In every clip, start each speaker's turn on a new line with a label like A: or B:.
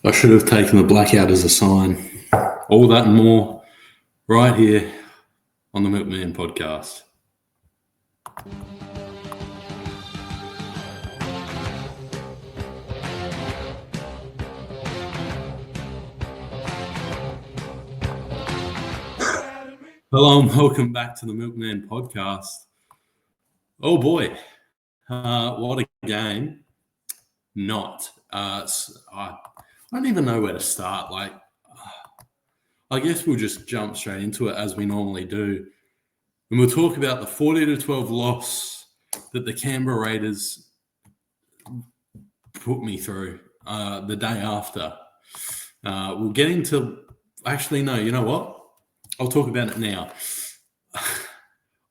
A: I should have taken the blackout as a sign. All that and more right here on the Milkman podcast. Hello and welcome back to the Milkman podcast. Oh boy, what a game. I don't even know where to start. I guess we'll just jump straight into it as we normally do. And we'll talk about the 40-12 loss that the Canberra Raiders put me through the day after. We'll get into... Actually, no, you know what? I'll talk about it now.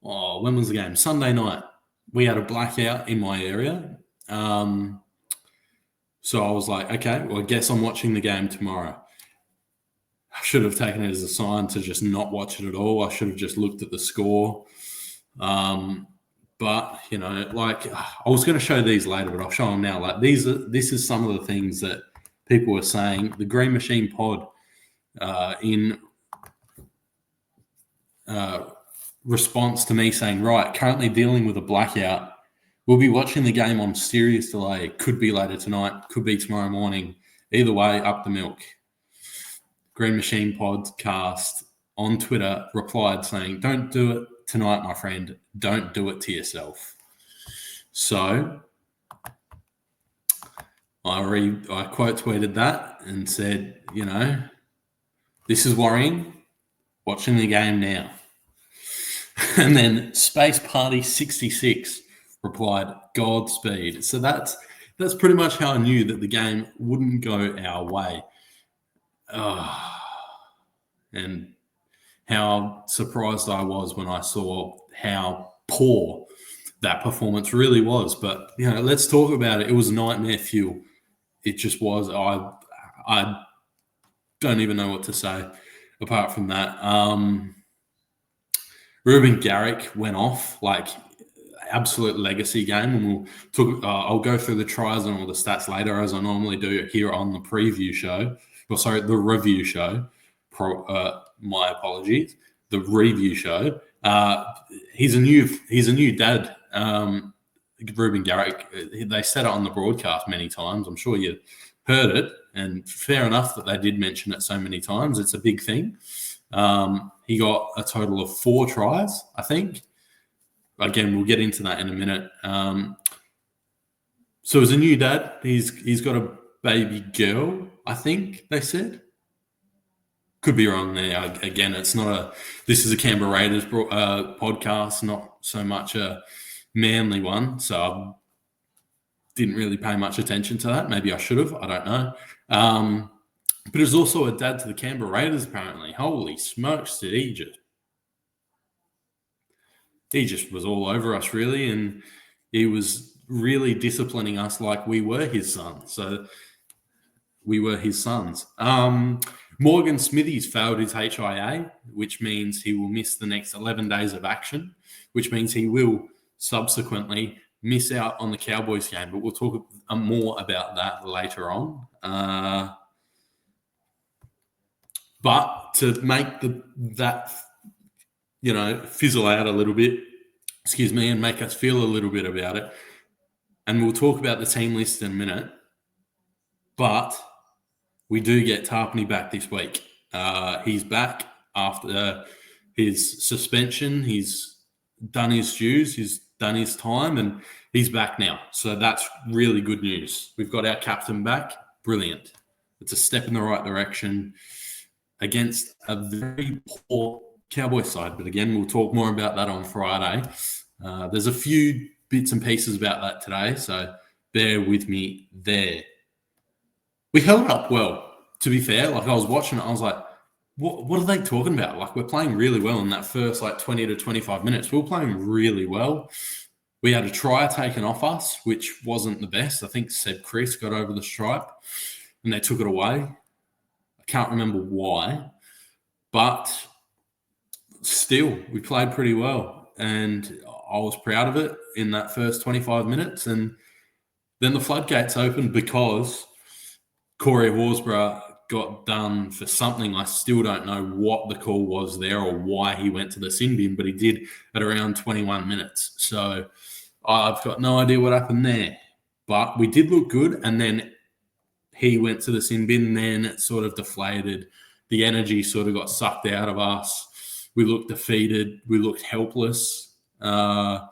A: When was the game? Sunday night. We had a blackout in my area. So I was like, okay, well, I guess I'm watching the game tomorrow. I should have taken it as a sign to just not watch it at all. I should have just looked at the score. But, you know, I was going to show these later, but I'll show them now. This is some of the things that people were saying. The Green Machine pod in response to me saying, right, currently dealing with a blackout. We'll be watching the game on serious delay. Could be later tonight, could be tomorrow morning. Either way, up the milk. Green Machine Podcast on Twitter replied saying, don't do it tonight, my friend. Don't do it to yourself. So I quote tweeted that and said, you know, this is worrying. Watching the game now. And then Space Party 66 replied, Godspeed. So that's pretty much how I knew that the game wouldn't go our way. And how surprised I was when I saw how poor that performance really was. But, you know, let's talk about it. It was nightmare fuel. It just was. I don't even know what to say apart from that. Ruben Garrick went off, absolute legacy game, and I'll go through the tries and all the stats later, as I normally do here on the preview show. The review show. My apologies. The review show. He's a new dad. Ruben Garrick. They said it on the broadcast many times. I'm sure you heard it, and fair enough that they did mention it so many times. It's a big thing. He got a total of 4 tries, I think. Again, we'll get into that in a minute. So as a new dad, he's got a baby girl, I think they said. Could be wrong there. Again, this is a Canberra Raiders podcast, not so much a Manly one. So I didn't really pay much attention to that. Maybe I should have. I don't know. But he's also a dad to the Canberra Raiders, apparently. Holy smokes, did he just was all over us, really, and he was really disciplining us like we were his sons. So we were his sons. Morgan Smithies failed his HIA, which means he will miss the next 11 days of action, which means he will subsequently miss out on the Cowboys game. But we'll talk more about that later on. But to make that fizzle out a little bit, and make us feel a little bit about it. And we'll talk about the team list in a minute. But we do get Tarpany back this week. He's back after his suspension. He's done his dues. He's done his time, and he's back now. So that's really good news. We've got our captain back. Brilliant. It's a step in the right direction against a very poor Cowboys side. But again, we'll talk more about that on Friday. There's a few bits and pieces about that today, so bear with me there. We held up well, to be fair. I was watching it, I was like, what are they talking about? We're playing really well in that first 20 to 25 minutes. We were playing really well. We had a try taken off us, which wasn't the best. I think Seb Chris got over the stripe and they took it away. I can't remember why, but still, we played pretty well. And I was proud of it in that first 25 minutes. And then the floodgates opened because Corey Horsburgh got done for something. I still don't know what the call was there or why he went to the sin bin, but he did at around 21 minutes. So I've got no idea what happened there. But we did look good, and then he went to the sin bin, and then it sort of deflated. The energy sort of got sucked out of us. We looked defeated. We looked helpless. And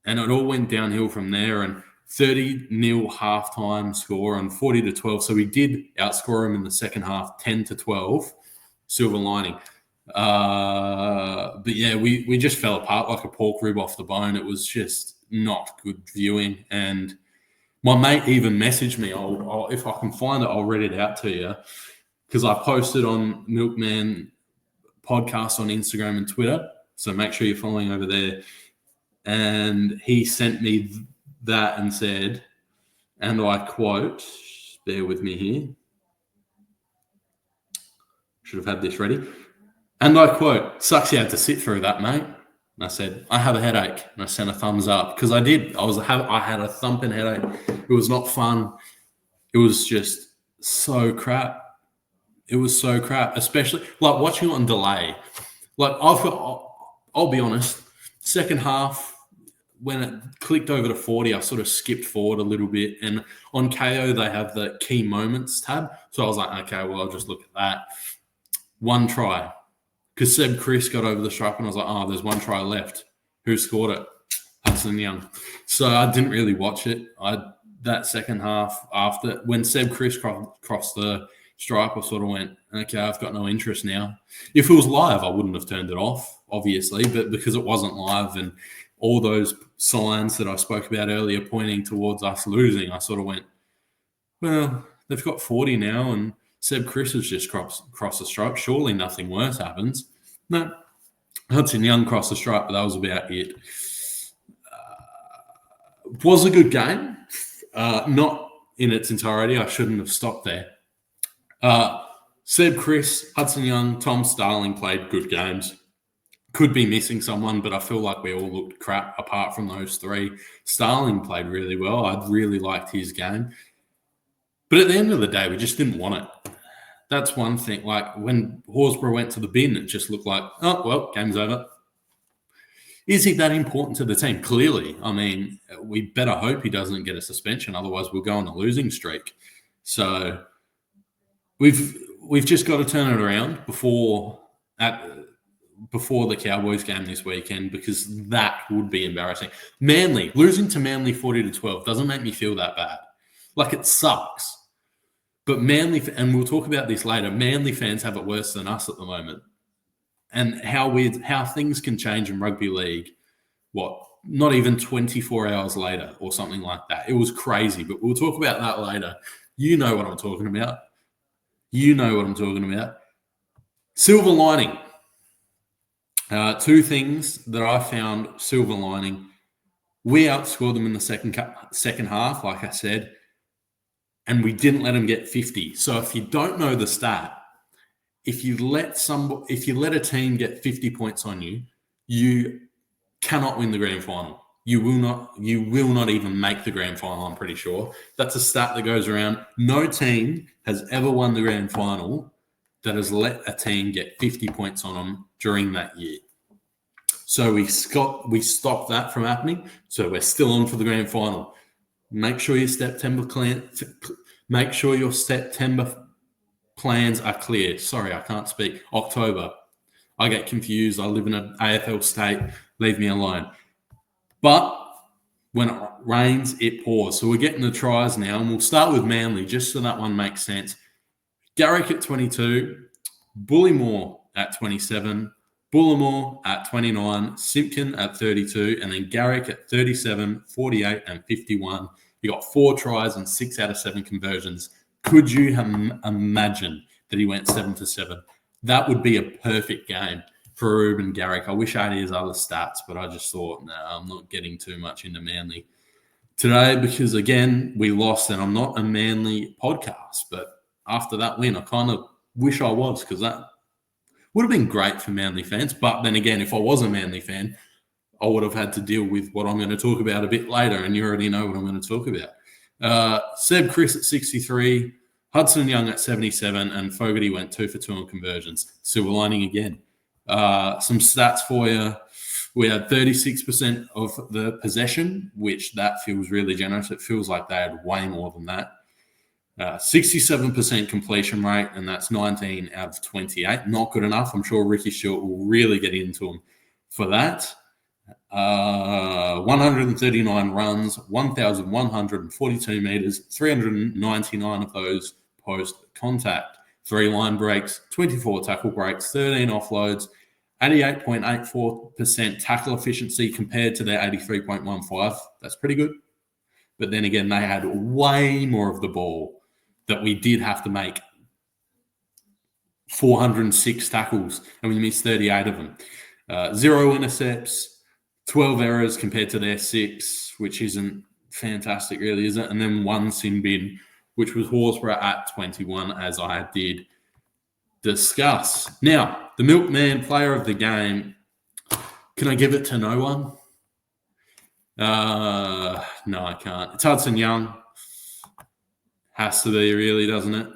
A: it all went downhill from there. And 30-0 halftime score and 40-12. So we did outscore him in the second half, 10-12. Silver lining. But yeah, we just fell apart like a pork rib off the bone. It was just not good viewing. And my mate even messaged me. I'll if I can find it, I'll read it out to you, because I posted on Milkman Podcast on Instagram and Twitter. So make sure you're following over there. And he sent me that and said, and I quote, bear with me here. Should have had this ready. And I quote, "Sucks you had to sit through that, mate." And I said, "I have a headache." And I sent a thumbs up, because I did. I had a thumping headache. It was not fun. It was just so crap. It was so crap, especially like watching it on delay. Like I'll be honest, second half, when it clicked over to 40, I sort of skipped forward a little bit. And on KO, they have the key moments tab. So I was like, okay, well, I'll just look at that. One try. Because Seb Chris got over the stripe, and I was like, oh, there's one try left. Who scored it? Hudson Young. So I didn't really watch it. That second half, after, when Seb Chris crossed the stripe, I sort of went, okay, I've got no interest now. If it was live, I wouldn't have turned it off, obviously, but because it wasn't live and all those signs that I spoke about earlier pointing towards us losing, I sort of went, well, they've got 40 now, and Seb Chris has just crossed the stripe. Surely nothing worse happens. No, Hudson Young crossed the stripe, but that was about it. Was a good game. Not in its entirety. I shouldn't have stopped there. Seb Chris, Hudson Young, Tom Starling played good games. Could be missing someone, but I feel like we all looked crap apart from those three. Starling played really well. I really liked his game. But at the end of the day, we just didn't want it. That's one thing. Like when Horsburgh went to the bin, it just looked like, oh, well, game's over. Is he that important to the team? Clearly. I mean, we better hope he doesn't get a suspension. Otherwise, we'll go on a losing streak. So we've just got to turn it around before the Cowboys game this weekend, because that would be embarrassing. Manly, losing to Manly 40-12 doesn't make me feel that bad. Like, it sucks. But Manly, and we'll talk about this later, Manly fans have it worse than us at the moment. And how things can change in rugby league, not even 24 hours later or something like that. It was crazy, but we'll talk about that later. You know what I'm talking about. Silver lining. Two things that I found silver lining. We outscored them in the second half, like I said, and we didn't let them get 50. So if you don't know the stat, if you let a team get 50 points on you, you cannot win the grand final. You will not even make the grand final, I'm pretty sure. That's a stat that goes around. No team has ever won the grand final that has let a team get 50 points on them during that year. So we stopped that from happening. So we're still on for the grand final. Make sure your September plans are clear. Sorry, I can't speak. October. I get confused. I live in an AFL state. Leave me alone. But when it rains, it pours. So we're getting the tries now, and we'll start with Manly just so that one makes sense. Garrick at 22, Bullymore at 27, Bullimore at 29, Simpkin at 32, and then Garrick at 37, 48, and 51. You got 4 tries and 6 out of 7 conversions. Could you have imagined that he went 7 for 7? That would be a perfect game for Ruben Garrick. I wish I had his other stats, but I just thought, no, I'm not getting too much into Manly today because, again, we lost, and I'm not a Manly podcast. But after that win, I kind of wish I was, because that would have been great for Manly fans. But then again, if I was a Manly fan, I would have had to deal with what I'm going to talk about a bit later, and you already know what I'm going to talk about. Seb Chris at 63. Hudson Young at 77, and Fogarty went 2 for 2 on conversions. Silver lining again. Some stats for you. We had 36% of the possession, which that feels really generous. It feels like they had way more than that. 67% completion rate, and that's 19 out of 28. Not good enough. I'm sure Ricky Stewart will really get into him for that. 139 runs, 1,142 meters, 399 of those post-contact. 3 line breaks, 24 tackle breaks, 13 offloads, 88.84% tackle efficiency compared to their 83.15. That's pretty good. But then again, they had way more of the ball that we did have to make. 406 tackles, and we missed 38 of them. 0 intercepts, 12 errors compared to their 6, which isn't fantastic really, is it? And then 1 sin bin, which was Horsburgh at 21, as I did discuss. Now, the Milkman player of the game, can I give it to no one? No, I can't. It's Hudson Young. Has to be, really, doesn't it?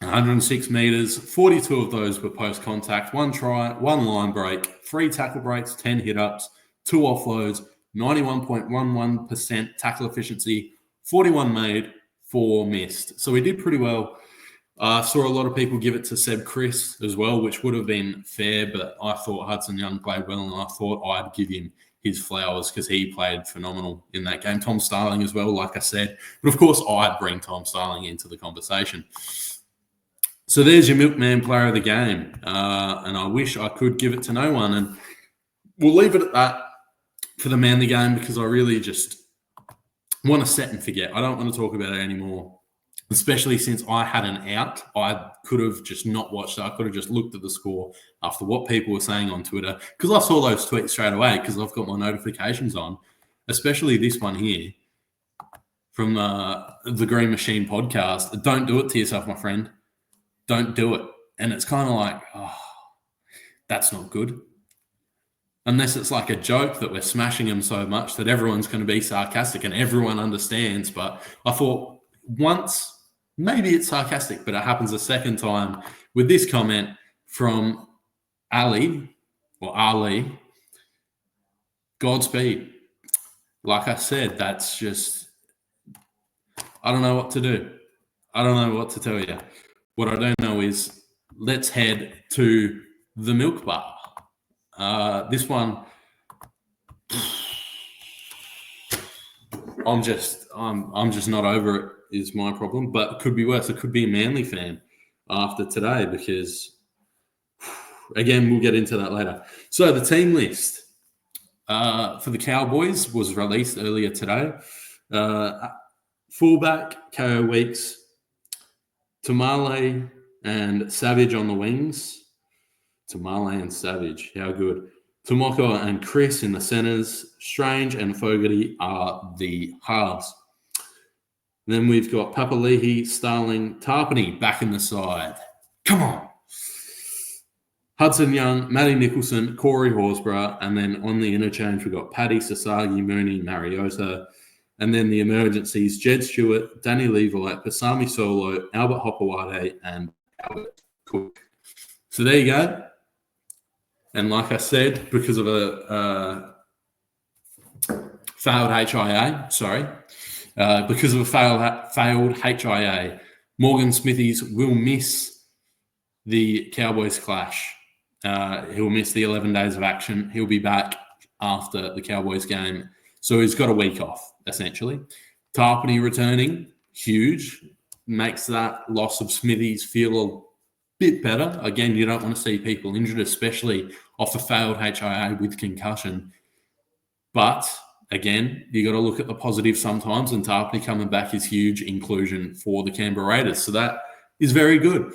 A: 106 meters, 42 of those were post-contact, 1 try, 1 line break, 3 tackle breaks, 10 hit-ups, 2 offloads, 91.11% tackle efficiency, 41 made, 4 missed. So we did pretty well. I saw a lot of people give it to Seb Chris as well, which would have been fair, but I thought Hudson Young played well, and I thought I'd give him his flowers because he played phenomenal in that game. Tom Starling as well, like I said. But, of course, I'd bring Tom Starling into the conversation. So there's your Milkman player of the game. And I wish I could give it to no one. And we'll leave it at that for the Manly game because I really just want to set and forget. I don't want to talk about it anymore, especially since I had an out. I could have just not watched it. I could have just looked at the score after what people were saying on Twitter because I saw those tweets straight away because I've got my notifications on, especially this one here from the Green Machine podcast. Don't do it to yourself, my friend. Don't do it. And it's kind of like, oh, that's not good. Unless it's like a joke that we're smashing them so much that everyone's going to be sarcastic and everyone understands. But I thought once, maybe it's sarcastic, but it happens a second time with this comment from Ali, Godspeed. Like I said, that's just, I don't know what to do. I don't know what to tell you. What I don't know is let's head to the milk bar. This one, I'm just not over it is my problem, but it could be worse. It could be a Manly fan after today because, again, we'll get into that later. So the team list for the Cowboys was released earlier today. Fullback, Ko Weeks, Tamale and Savage on the wings. Tamale and Savage, how good. Tomoko and Chris in the centres. Strange and Fogarty are the halves. Then we've got Papali'i, Starling, Tarpany back in the side. Come on. Hudson Young, Matty Nicholson, Corey Horsburgh, and then on the interchange we've got Paddy, Sasagi, Mooney, Mariota, and then the emergencies, Jed Stewart, Danny Leverlett, Pasami Solo, Albert Hopewade, and Albert Cook. So there you go. And like I said, because of a failed HIA, failed HIA, Morgan Smithies will miss the Cowboys clash. He'll miss the 11 days of action. He'll be back after the Cowboys game. So he's got a week off, essentially. Tarpany returning, huge. Makes that loss of Smithies feel a bit better. Again, you don't want to see people injured, especially off a failed HIA with concussion. But, again, you got to look at the positive sometimes, and Tarpany coming back is huge inclusion for the Canberra Raiders. So that is very good.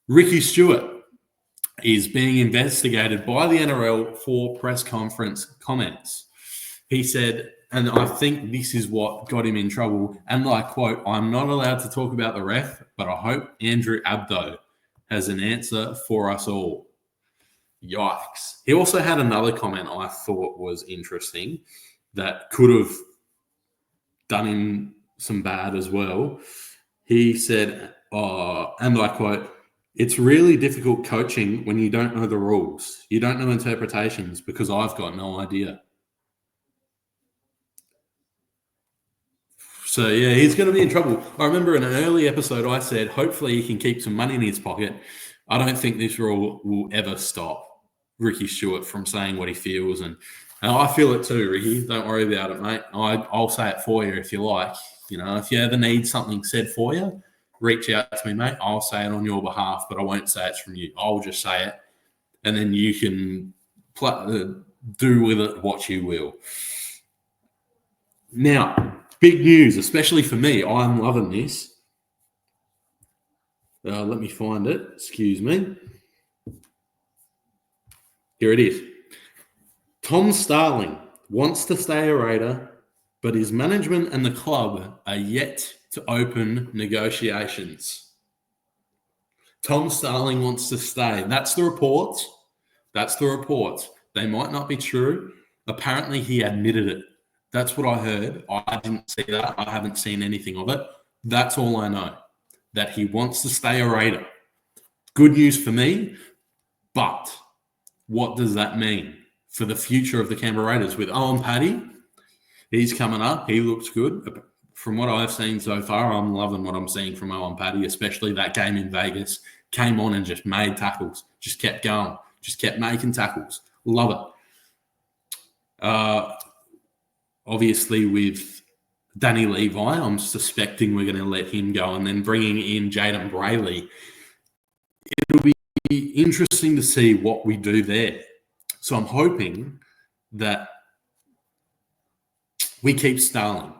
A: Ricky Stewart is being investigated by the NRL for press conference comments. He said, and I think this is what got him in trouble, and I quote, "I'm not allowed to talk about the ref, but I hope Andrew Abdo has an answer for us all." Yikes. He also had another comment I thought was interesting that could have done him some bad as well. He said, and I quote, "It's really difficult coaching when you don't know the rules. You don't know interpretations because I've got no idea." So, yeah, he's going to be in trouble. I remember in an early episode I said, hopefully he can keep some money in his pocket. I don't think this rule will ever stop Ricky Stewart from saying what he feels. And I feel it too, Ricky. Don't worry about it, mate. I'll say it for you if you like. If you ever need something said for you, reach out to me, mate. I'll say it on your behalf, but I won't say it's from you. I'll just say it, and then you can do with it what you will. Now, big news, especially for me. I'm loving this. Let me find it. Excuse me. Here it is. Tom Starling wants to stay a Raider, but his management and the club are yet to open negotiations. Tom Starling wants to stay. That's the reports. They might not be true. Apparently, he admitted it. That's what I heard. I didn't see that. I haven't seen anything of it. That's all I know, that he wants to stay a Raider. Good news for me, but what does that mean for the future of the Canberra Raiders? With Owen Paddy, he's coming up. He looks good. From what I've seen so far, I'm loving what I'm seeing from Owen Paddy, especially that game in Vegas. Came on and just made tackles. Just kept going. Just kept making tackles. Love it. Obviously, with Danny Levi, I'm suspecting we're going to let him go, and then bringing in Jaden Brayley. It'll be interesting to see what we do there. So I'm hoping that we keep Starling.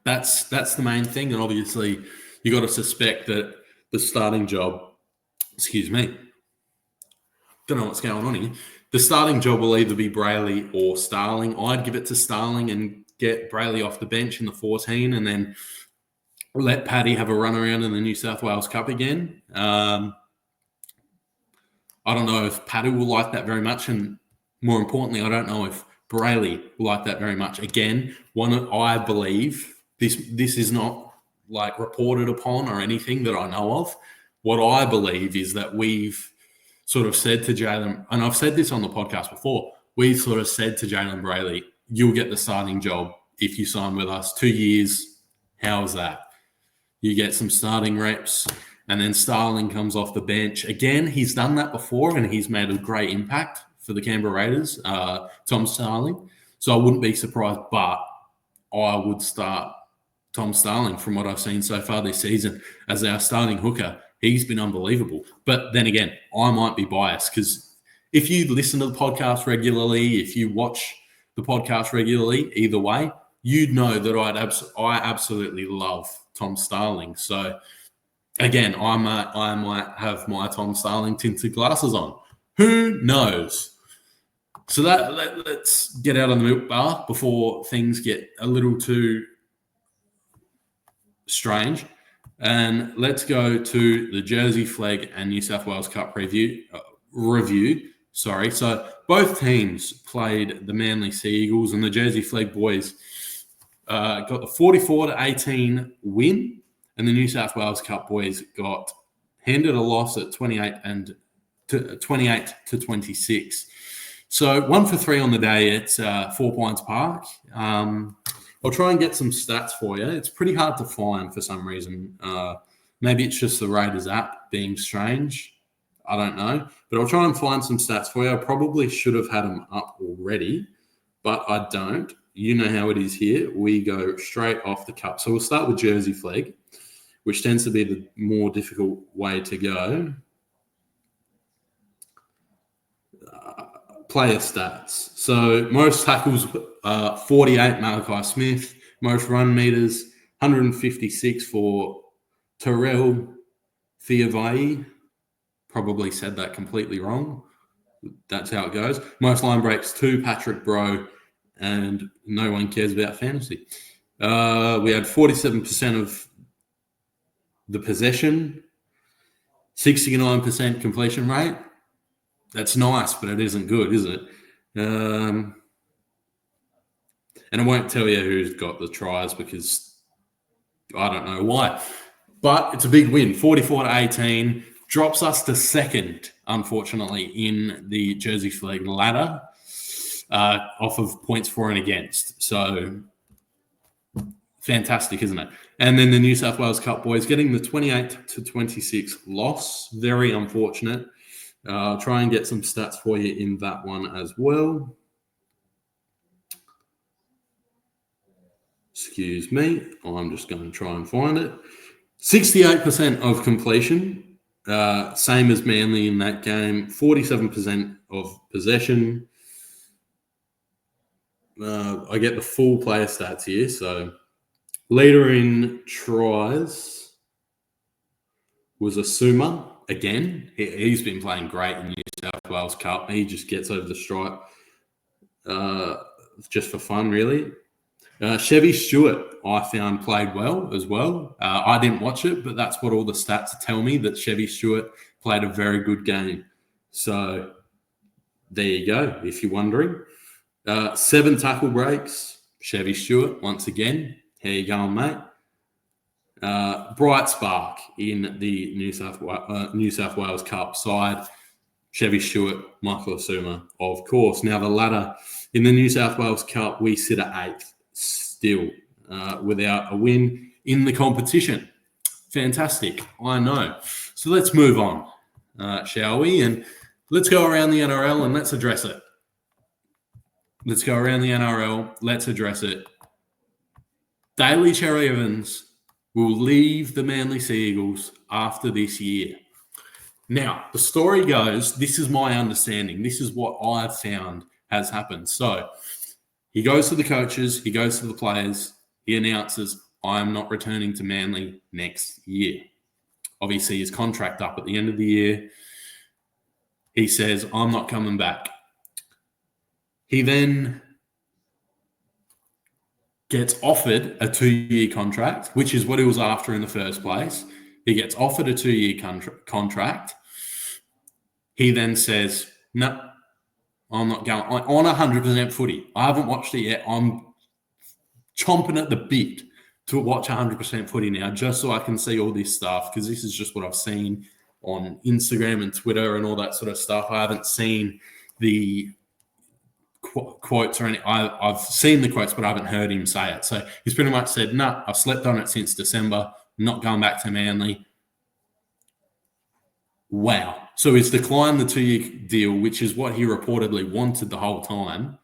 A: That's the main thing, and obviously you got to suspect that the starting job. Excuse me. Don't know what's going on here. The starting job will either be Brayley or Starling. I'd give it to Starling and get Brayley off the bench in the 14, and then let Paddy have a run around in the New South Wales Cup again. I don't know if Paddy will like that very much, and more importantly, I don't know if Brayley will like that very much. Again, I believe this is not like reported upon or anything that I know of. What I believe is that we've sort of said to Jalen, and I've said this on the podcast before, we sort of said to Jalen Brayley, you'll get the starting job if you sign with us. 2 years, how's that? You get some starting reps, and then Starling comes off the bench. Again, he's done that before, and he's made a great impact for the Canberra Raiders, Tom Starling. So I wouldn't be surprised, but I would start Tom Starling from what I've seen so far this season as our starting hooker. He's been unbelievable. But then again, I might be biased because if you listen to the podcast regularly, if you watch the podcast regularly, either way, you'd know that I absolutely love Tom Starling. So again, I might have my Tom Starling tinted glasses on. Who knows? So let's get out of the milk bar before things get a little too strange. And let's go to the Jersey Flegg and New South Wales Cup review. So both teams played the Manly Sea Eagles, and the Jersey Flegg boys got the 44-18 win, and the New South Wales Cup boys got handed a loss at 28-26. So 1 for 3 on the day at 4 Pines Park. I'll try and get some stats for you. It's pretty hard to find for some reason. Maybe it's just the Raiders app being strange. I don't know. But I'll try and find some stats for you. I probably should have had them up already, but I don't. You know how it is here. We go straight off the cup. So we'll start with Jersey Flegg, which tends to be the more difficult way to go. Player stats. So most tackles, 48, Malachi Smith. Most run meters, 156 for Terrell Theavai. Probably said that completely wrong. That's how it goes. Most line breaks, 2, Patrick Bro, and no one cares about fantasy. We had 47% of the possession, 69% completion rate. That's nice, but it isn't good, is it? And I won't tell you who's got the tries because I don't know why. But it's a big win, 44-18. Drops us to second, unfortunately, in the Jersey Flegg ladder, off of points for and against. So fantastic, isn't it? And then the New South Wales Cup boys getting the 28-26 loss. Very unfortunate. I'll try and get some stats for you in that one as well. Excuse me. I'm just going to try and find it. 68% of completion, same as Manly in that game. 47% of possession. I get the full player stats here. So leader in tries was Asuma again. He's been playing great in the New South Wales Cup. He just gets over the stripe just for fun, really. Chevy Stewart, I found, played well as well. I didn't watch it, but that's what all the stats tell me, that Chevy Stewart played a very good game. So there you go, if you're wondering. 7 tackle breaks, Chevy Stewart, once again. How you going, mate? Bright spark in the New South Wales Cup side. Chevy Stewart, Michael Asuma, of course. Now the ladder in the New South Wales Cup, we sit at 8th. Still without a win in the competition. Fantastic, I know. So let's move on, shall we? And let's go around the NRL and let's address it. Daly Cherry Evans will leave the Manly Sea Eagles after this year. Now, the story goes, this is my understanding. This is what I've found has happened. So he goes to the coaches, he goes to the players, he announces, I am not returning to Manly next year. Obviously, his contract up at the end of the year. He says, I'm not coming back. He then gets offered a 2-year contract, which is what he was after in the first place. He gets offered a 2-year contract. He then says, no, I'm not going on 100% footy. I haven't watched it yet. I'm chomping at the bit to watch 100% footy now, just so I can see all this stuff, because this is just what I've seen on Instagram and Twitter and all that sort of stuff. I haven't seen the quotes or anything. I've seen the quotes, but I haven't heard him say it. So he's pretty much said, no, I've slept on it since December. I'm not going back to Manly. Wow. So he's declined the 2-year deal, which is what he reportedly wanted the whole time.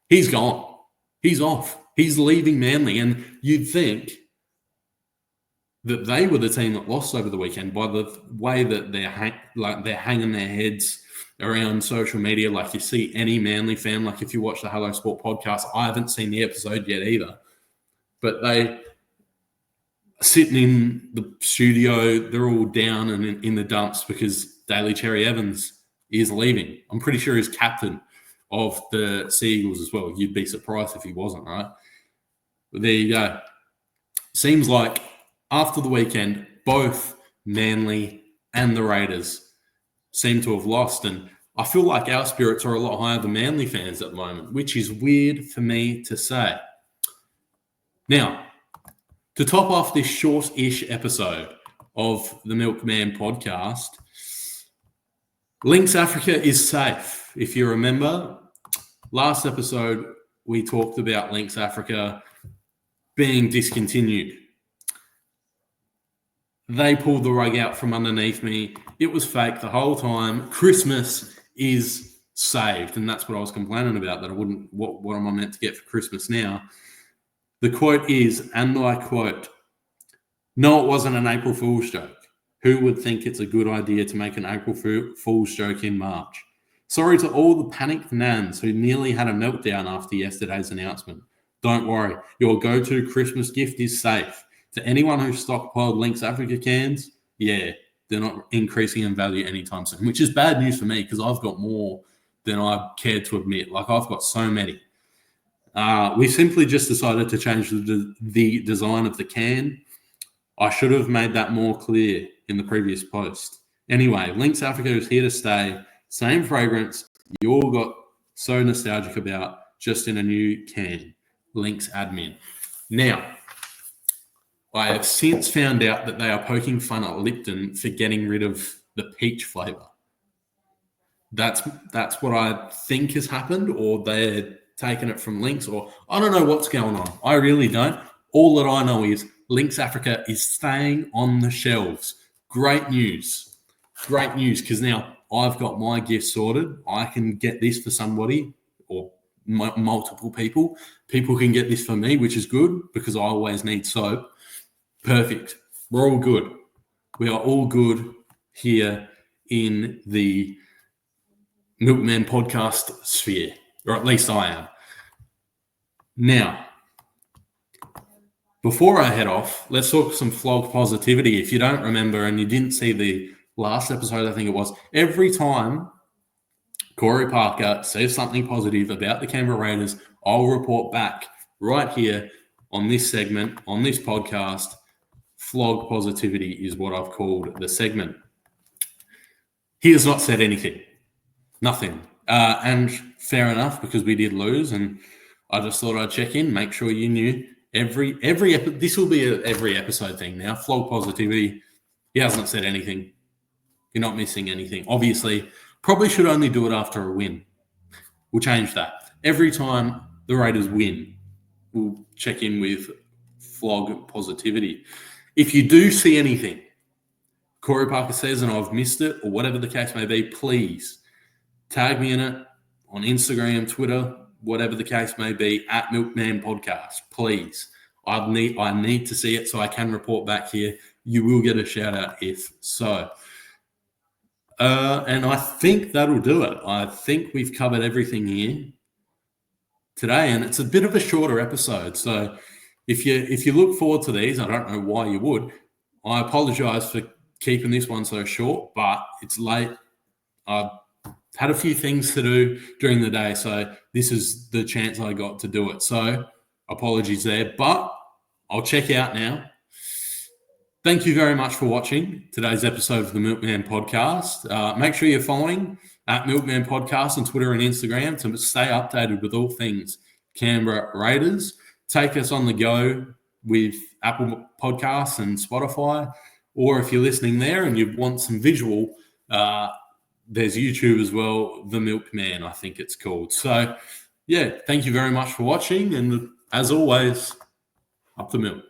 A: He's gone. He's off. He's leaving Manly. And you'd think that they were the team that lost over the weekend by the way that they're hanging their heads around social media. Like you see any Manly fan, like if you watch the Hello Sport podcast, I haven't seen the episode yet either. But they sitting in the studio, they're all down and in the dumps because Daly Cherry Evans is leaving. I'm pretty sure he's captain of the Sea Eagles as well. You'd be surprised if he wasn't, right? But there you go. Seems like after the weekend, both Manly and the Raiders seem to have lost. And I feel like our spirits are a lot higher than Manly fans at the moment, which is weird for me to say. Now, to top off this short-ish episode of the Milkman podcast, Lynx Africa is safe. If you remember, last episode we talked about Lynx Africa being discontinued. They pulled the rug out from underneath me. It was fake the whole time. Christmas is saved, and that's what I was complaining about, that I wouldn't, what am I meant to get for Christmas now? The quote is, and I quote, no, it wasn't an April Fool's joke. Who would think it's a good idea to make an April Fool's joke in March? Sorry to all the panicked nans who nearly had a meltdown after yesterday's announcement. Don't worry, your go-to Christmas gift is safe. To anyone who stockpiled Lynx Africa cans, yeah, they're not increasing in value anytime soon, which is bad news for me because I've got more than I cared to admit. Like, I've got so many. We simply just decided to change the design of the can. I should have made that more clear in the previous post. Anyway, Lynx Africa is here to stay. Same fragrance you all got so nostalgic about, just in a new can. Lynx admin. Now, I have since found out that they are poking fun at Lipton for getting rid of the peach flavour. That's what I think has happened, or they're taking it from Lynx, or I don't know what's going on. I really don't. All that I know is Lynx Africa is staying on the shelves. Great news. Great news, because now I've got my gift sorted. I can get this for somebody or multiple people. People can get this for me, which is good because I always need soap. Perfect. We're all good. We are all good here in the Milkman podcast sphere, or at least I am. Now, before I head off, let's talk some flog positivity. If you don't remember and you didn't see the last episode, I think it was, every time Corey Parker says something positive about the Canberra Raiders, I'll report back right here on this segment, on this podcast. Flog positivity is what I've called the segment. He has not said anything. Nothing. And fair enough, because we did lose, and I just thought I'd check in, make sure you knew. This will be a every episode thing now. Flog positivity. He hasn't said anything. You're not missing anything. Obviously, probably should only do it after a win. We'll change that. Every time the Raiders win, we'll check in with flog positivity. If you do see anything Corey Parker says and I've missed it, or whatever the case may be, please tag me in it on Instagram, Twitter, whatever the case may be, at Milkman Podcast. Please. I need to see it so I can report back here. You will get a shout out if so. And I think that'll do it. I think we've covered everything here today, and it's a bit of a shorter episode. So if you look forward to these, I don't know why you would. I apologize for keeping this one so short, but it's late. I've had a few things to do during the day, so this is the chance I got to do it. So apologies there, but I'll check out now. Thank you very much for watching today's episode of the Milkman Podcast. Make sure you're following at Milkman Podcast on Twitter and Instagram to stay updated with all things Canberra Raiders. Take us on the go with Apple Podcasts and Spotify, or if you're listening there and you want some visual, there's YouTube as well, The Milkman, I think it's called. So, yeah, thank you very much for watching, and as always, up the milk.